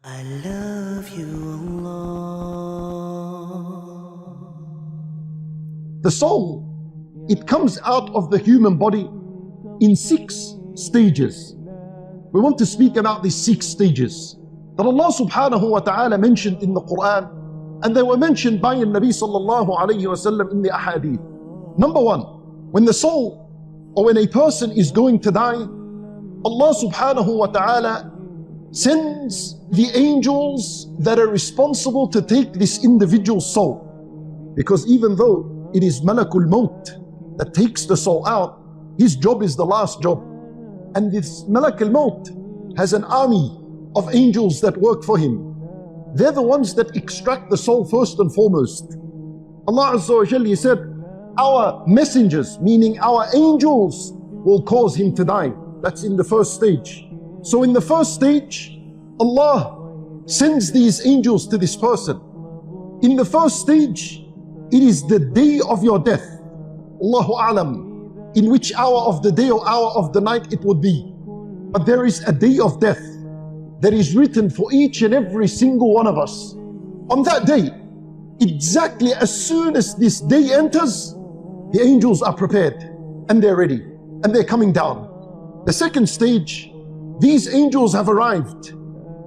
I love you, Allah. The soul, it comes out of the human body in 6 stages. We want to speak about these 6 stages that Allah subhanahu wa ta'ala mentioned in the Quran, and they were mentioned by the Nabi sallallahu alayhi wa sallam in the ahadith. Number 1, when the soul or when a person is going to die, Allah subhanahu wa ta'ala sends the angels that are responsible to take this individual's soul. Because even though it is Malakul Maut that takes the soul out, his job is the last job. And this Malakul Maut has an army of angels that work for him. They're the ones that extract the soul first and foremost. Allah Azza wa Jalla, He said, our messengers, meaning our angels, will cause him to die. That's in the first stage. So in the first stage, Allah sends these angels to this person. In the first stage, it is the day of your death. Allahu A'lam, in which hour of the day or hour of the night it would be. But there is a day of death that is written for each and every single one of us. On that day, exactly as soon as this day enters, the angels are prepared and they're ready and they're coming down. The second stage, these angels have arrived.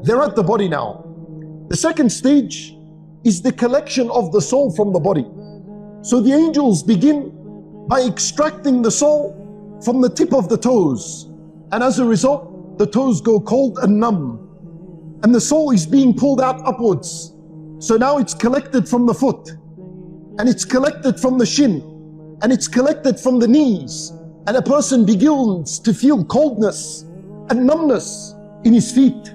They're at the body now. The second stage is the collection of the soul from the body. So the angels begin by extracting the soul from the tip of the toes. And as a result, the toes go cold and numb. And the soul is being pulled out upwards. So now it's collected from the foot. And it's collected from the shin. And it's collected from the knees. And a person begins to feel coldness and numbness in his feet.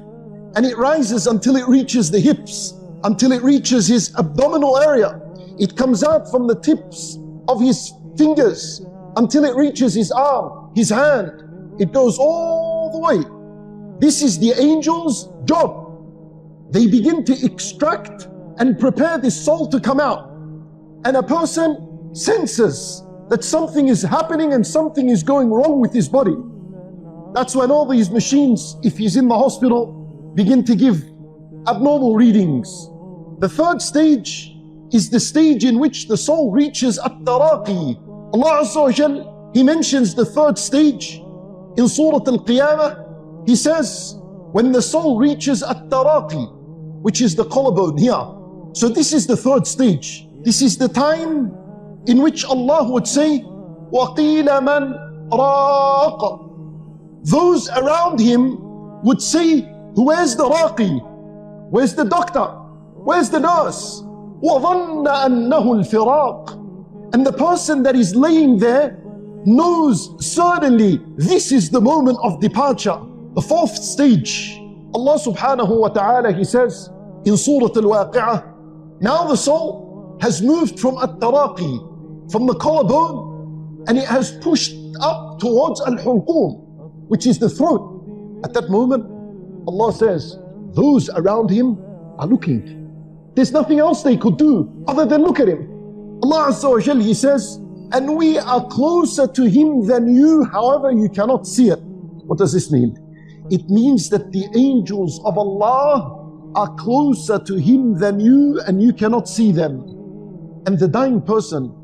And it rises until it reaches the hips, until it reaches his abdominal area. It comes out from the tips of his fingers until it reaches his arm, his hand. It goes all the way. This is the angels' job. They begin to extract and prepare this soul to come out. And a person senses that something is happening and something is going wrong with his body. That's when all these machines, if he's in the hospital, begin to give abnormal readings. The third stage is the stage in which the soul reaches at-taraqi. Allah Azza wa Jal, He mentions the third stage in Surah Al-Qiyamah. He says, when the soul reaches at-taraqi, which is the collarbone here. So this is the third stage. This is the time in which Allah would say, وَقِيلَ مَنْ رَاقَ. Those around him would say, where's the raqi? Where's the doctor? Where's the nurse? وَظَنَّ أَنَّهُ الْفِرَاقِ. And the person that is laying there knows certainly this is the moment of departure. The fourth stage, Allah subhanahu wa ta'ala, He says in Surah Al-Waqi'ah, now the soul has moved from at-taraqi, from the collarbone, and it has pushed up towards al-hulqum, which is the throat. At that moment, Allah says, those around him are looking. There's nothing else they could do other than look at him. Allah Azza wa Jal, He says, and we are closer to him than you, however you cannot see it. What does this mean? It means that the angels of Allah are closer to him than you, and you cannot see them. And the dying person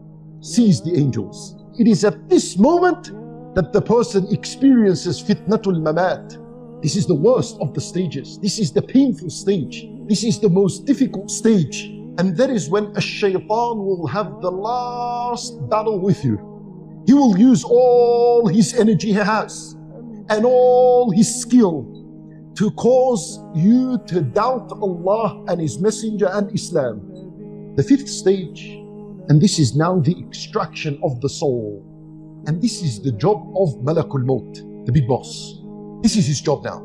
sees the angels. It is at this moment that the person experiences fitnatul mamat. This is the worst of the stages. This is the painful stage. This is the most difficult stage. And that is when a shaitan will have the last battle with you. He will use all his energy he has and all his skill to cause you to doubt Allah and His Messenger and Islam. The fifth stage, and this is now the extraction of the soul. And this is the job of Malakul Maut, the big boss. This is his job now.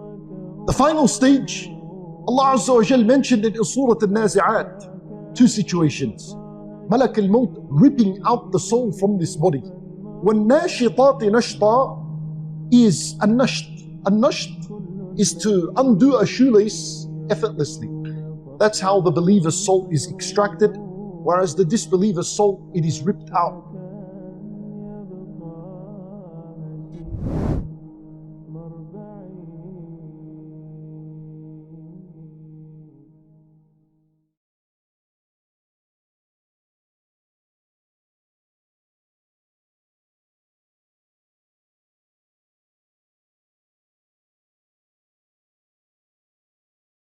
The final stage, Allah Azza wa Jal mentioned it in Surah Al-Nazi'at. 2 situations. Malak al-Maut ripping out the soul from this body. وَالنَّاشِطَاتِ نَشْطًا is an-nasht. An-nasht is to undo a shoelace effortlessly. That's how the believer's soul is extracted, whereas the disbeliever's soul, it is ripped out.